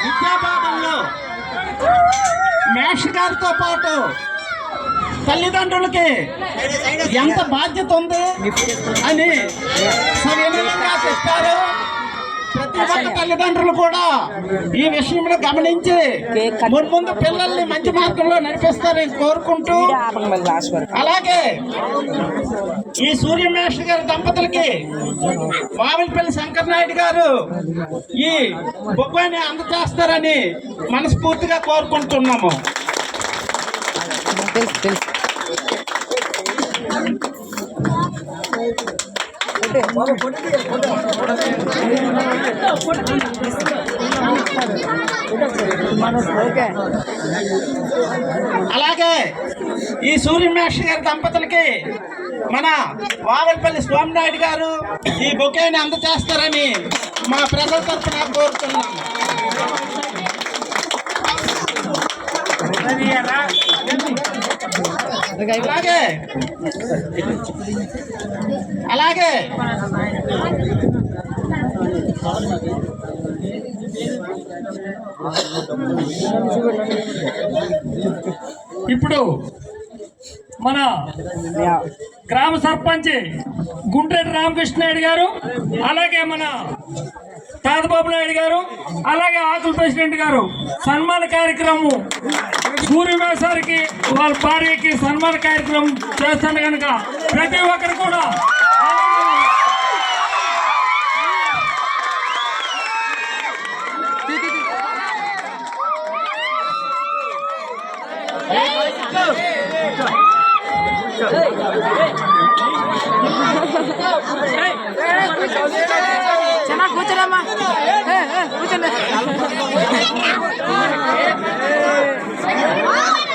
విద్యాబోధనలో మేష్ గారితో పాటు తల్లిదండ్రులకి ఎంత బాధ్యత ఉంది అని సవినయంగా చెప్తారు. ప్రతి ఒక్క తల్లిదండ్రులు కూడా ఈ విషయంలో గమనించి ముందు పిల్లల్ని మంచి మార్గంలో నడిపిస్తారని కోరుకుంటూ, అలాగే ఈ సూర్యమేష్ గారి దంపతులకి వావిలిపల్లి శంకర్ నాయుడు గారు ఈ బొగ్గాన్ని అందజేస్తారని మనస్ఫూర్తిగా కోరుకుంటున్నాము. అలాగే ఈ సూర్యమేష్ గారి దంపతులకి మన వావిలిపల్లి స్వామినాయుడు గారు ఈ బొకేని అందజేస్తారని మా ప్రజల తరఫున కోరుతున్నాము. అలాగే ఇప్పుడు మన గ్రామ సర్పంచ్ గుండ్రెడ్డి రామకృష్ణాయుడు గారు, అలాగే మన తాతబాబు నాయుడు గారు, అలాగే ఆకుల ప్రెసిడెంట్ గారు సన్మాన కార్యక్రమం సూర్యమేషారికి వాళ్ళ భార్యకి సన్మాన కార్యక్రమం చేస్తాను కనుక ప్రతి ఒక్కరు కూడా ಚೆನ್ನಾಗಿ ಕೂತಿರಮ್ಮ ಕೂತಿಲ್ಲ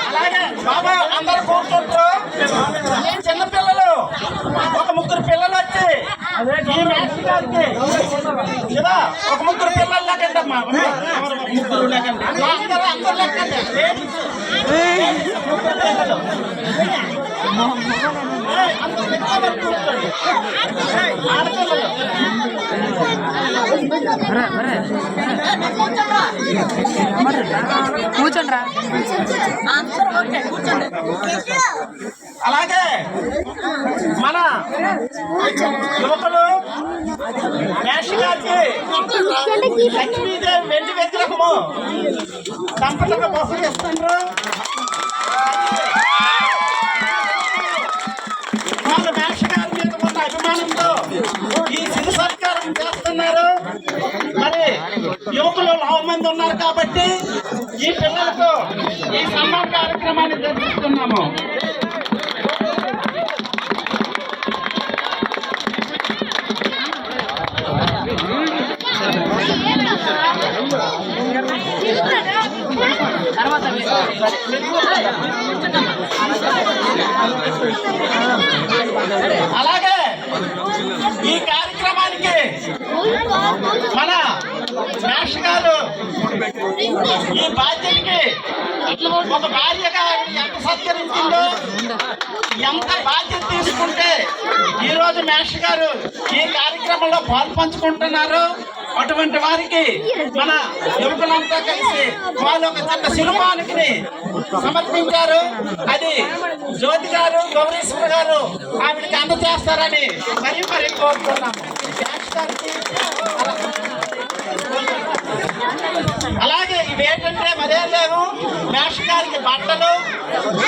అలాగే బాబా అందరు కూర్చుంటారు. చిన్నపిల్లలు ఒక ముగ్గురు పిల్లలు వచ్చి ఈ మ్యాచ్ గారికి కదా ఒక ముగ్గురు పిల్లలు లేకండి అమ్మా, ముగ్గురు లేకండి, అందరు లేకండి. ముగ్గురు పిల్లలు ఆడపిల్లలు కూర్చోండి అలాగే మన యువకులు మ్యాష్ గారికి లక్ష్మీదేవి వెండి విగ్రహము దంపతులకు బహుమతి ఇస్తున్నారు. వాళ్ళు మ్యాష్ గారి మీద ఉన్న అభిమానంతో ఈ సిరి సత్కారం చేస్తున్నారు. మరి యువకులు 9 మంది ఉన్నారు కాబట్టి ఈ పిల్లలతో ఈ సన్మాన కార్యక్రమాన్ని జరిపిస్తున్నాము. అలాగే ఈ కార్యక్రమానికి మన మ్యాష్ గారు ఈ బాధ్యతకి ఒక భార్యగా ఎంత సత్కరించిందో, ఎంత బాధ్యత తీసుకుంటే ఈరోజు మ్యాష్ గారు ఈ కార్యక్రమంలో పాల్పంచుకుంటున్నారు. అటువంటి వారికి మన యువకులంతా కలిసి వాళ్ళు ఒక చిన్న శిల్పానికి సమర్పించారు. అది జ్యోతి గారు, గౌరీశ్వర గారు ఆవిడకి అందజేస్తారని మరీ కోరుతున్నాము. అలాగే ఇవేంటంటే మరే లేవు, మ్యాష్ గారికి బట్టలు,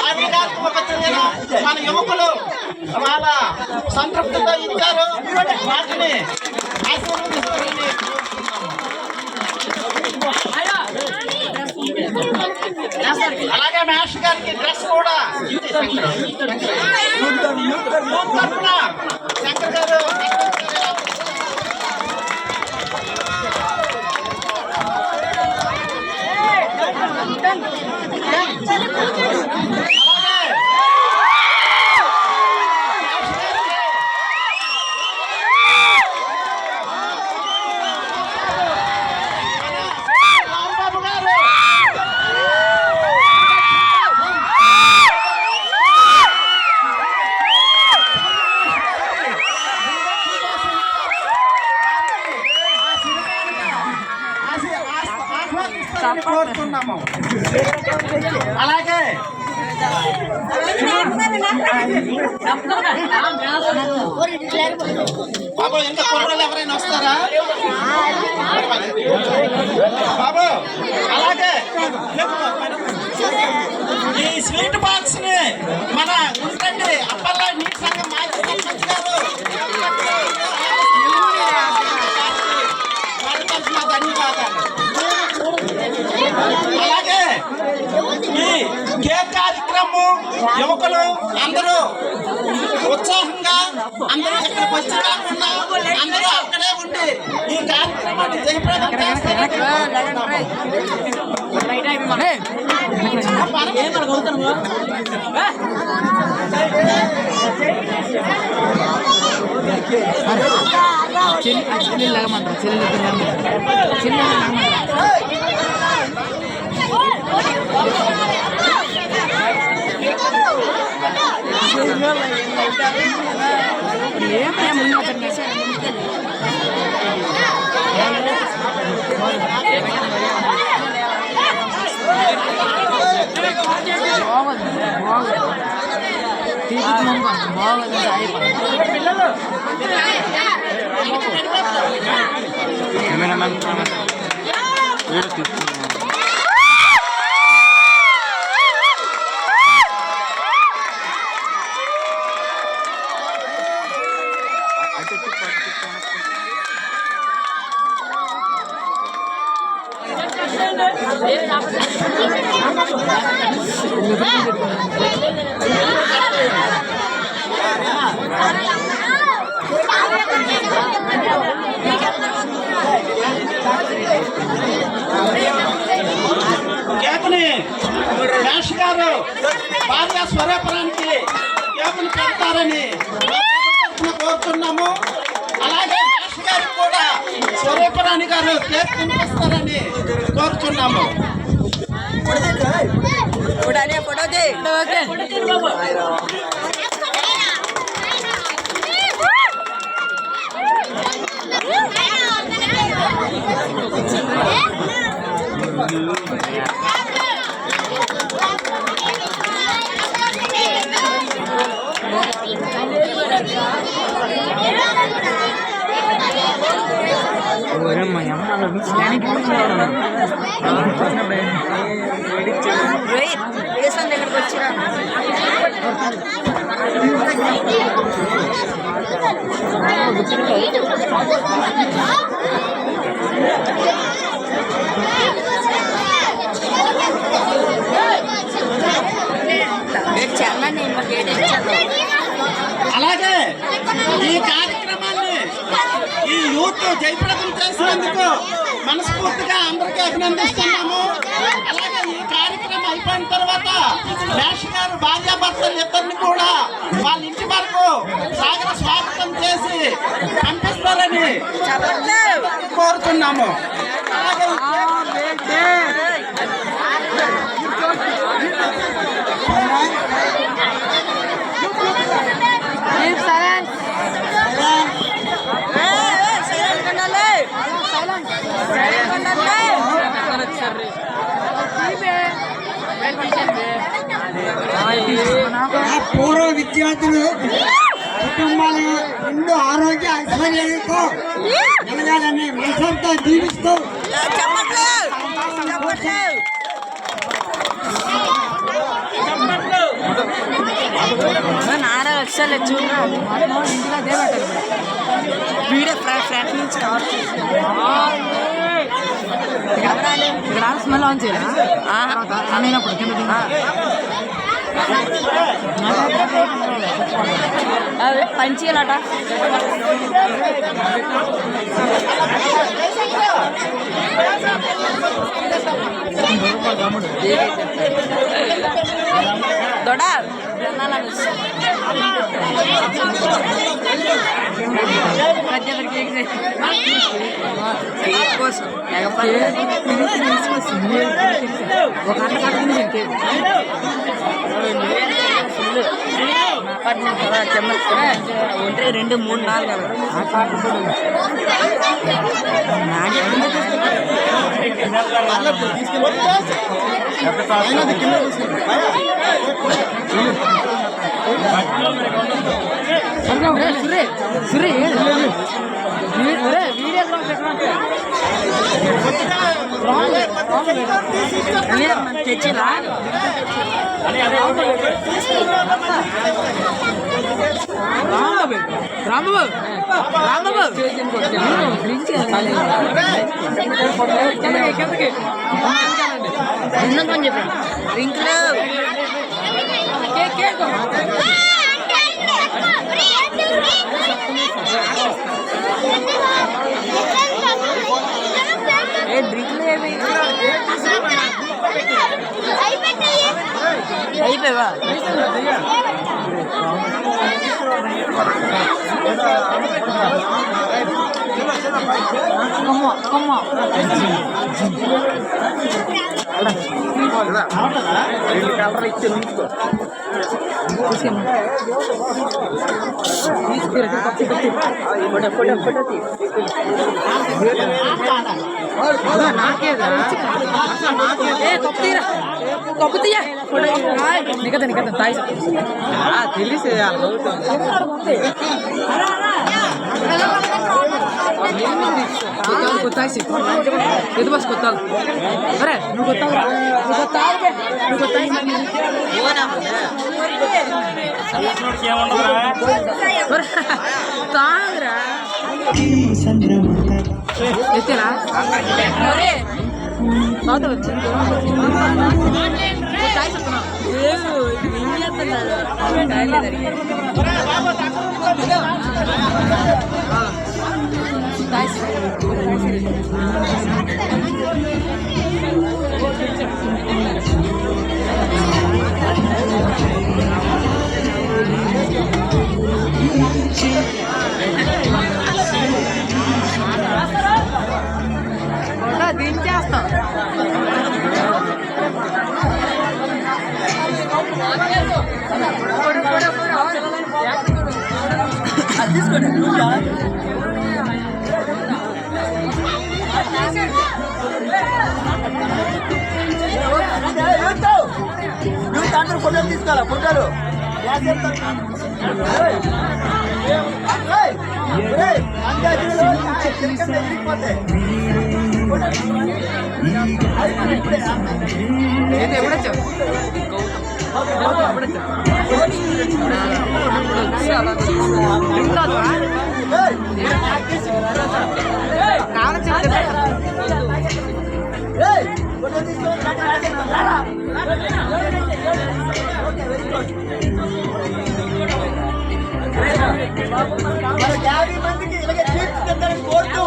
ఆవిడ గారికి ఒక చిన్న మన యువకులు వాళ్ళ సంతృప్తితో ఇచ్చారు. వాటిని ఆశీర్వదిస్తారని అలాగే మ్యాష్ గారికి డ్రెస్ కూడా తరఫున శంకర్ గారు కోరుతున్నాము. అలాగే బాబు ఇంకా కుర్రలు ఎవరైనా వస్తారా బాబు? అలాగే ఈ స్వీట్ బాక్స్ ని మన ఉంటండి అప్పల్లా నీటి సంఘం మాజీ సర్పంచ్ గారు ధన్యవాదాలు. అలాగే ఈ కేక్ కార్యక్రమం యువకులు అందరూ ఉత్సాహంగా అందరూ ఇక్కడికి వచ్చి కాకుండా అందరూ అక్కడే ఉండి ఈ కార్యక్రమాన్ని జయప్రదం చేస్తారని కేకని మేష్ గారు భార్య స్వరూపరానికి కేకని పెడతారని కోరుతున్నాము. అలాగే మేష్ గారికి కూడా స్వరూపరాణి గారు కేక్ తినిపిస్తారని కోరుతున్నాము. దగ్గరకు వచ్చినా అలాగే ఈ కార్యక్రమాన్ని ఈ యూత్ జయప్రదం చేసినందుకు మనస్ఫూర్తిగా అందరికీ అభినందిస్తున్నాము. అలాగే ఈ కార్యక్రమం అయిపోయిన తర్వాత మేష్ గారు భార్యాభర్తలు ఇద్దరిని కూడా వాళ్ళ ఇంటి వరకు సాగర స్వాగతం చేసి పంపిస్తారని కోరుతున్నాము. పూర్వ విద్యార్థులు కుటుంబాల నిండు ఆరోగ్య ఐశ్వర్యాలతో ఎదగాలని మనసంతా జీవిస్తూ నారా వచ్చాలే చూడ ఇంటిలో దేవట వీడియో ఫ్రంట్ నుంచి కవర్ ఇక్కడ స్మెల్ ఆన్ చేయరా అనేనప్పుడు కింద అదే పంచేయాలట దొడా కోసం ఒక గంట కట్టుకుని ఒంటరి 2, 3, 4 తెచ్చిరా చెప్పండి డ్రింక్లు డ్రింక్లు ఏమి అయిపోయావా కప్పు తీయ నికత తాయి తెలిసి కొత్తాసి ఎదు బస్ కొత్తాలు అరే నువ్వు తాగరా ఎత్తేనా బాగా వచ్చింది దించేస్తాం అది తీసుకోండి అందరూ ఫోటోలు తీసుకోవాలా ఫోటోలు మందికి ఇలాగే తీర్చిదిద్దాలని కోరుతూ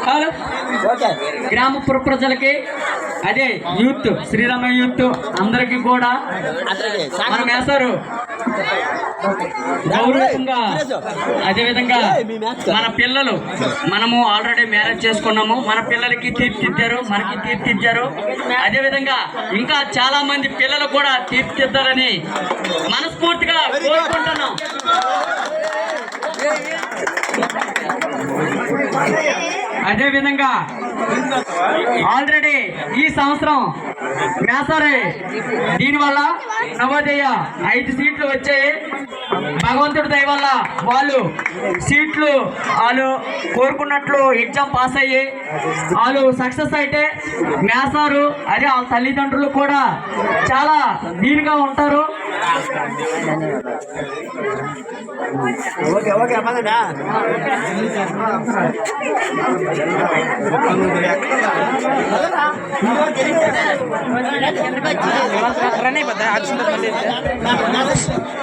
హలో గ్రామపుర ప్రజలకి అదే యూత్ శ్రీరామ యూత్ అందరికి కూడా మన మేసారు గౌరవంగా అదేవిధంగా మన పిల్లలు మనము ఆల్రెడీ మ్యారేజ్ చేసుకున్నాము మన పిల్లలకి తీర్చిదిద్దారు మనకి తీర్చిదిద్దారు అదేవిధంగా ఇంకా చాలా మంది పిల్లలు కూడా తీర్చిదిద్దారని మనస్ఫూర్తిగా కోరుకుంటున్నాం. అదేవిధంగా ఆల్రెడీ ఈ సంవత్సరం మేసారే దీనివల్ల నవోదయ 5 సీట్లు వచ్చాయి. భగవంతుడి దయ వల్ల వాళ్ళు సీట్లు వాళ్ళు కోరుకున్నట్లు ఎగ్జామ్ పాస్ అయ్యి వాళ్ళు సక్సెస్ అయితే మేసారు అదే వాళ్ళ తల్లిదండ్రులు కూడా చాలా దీనిగా ఉంటారు.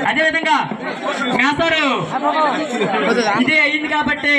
అదేవిధంగా మేసారు ఇదే అయింది కాబట్టి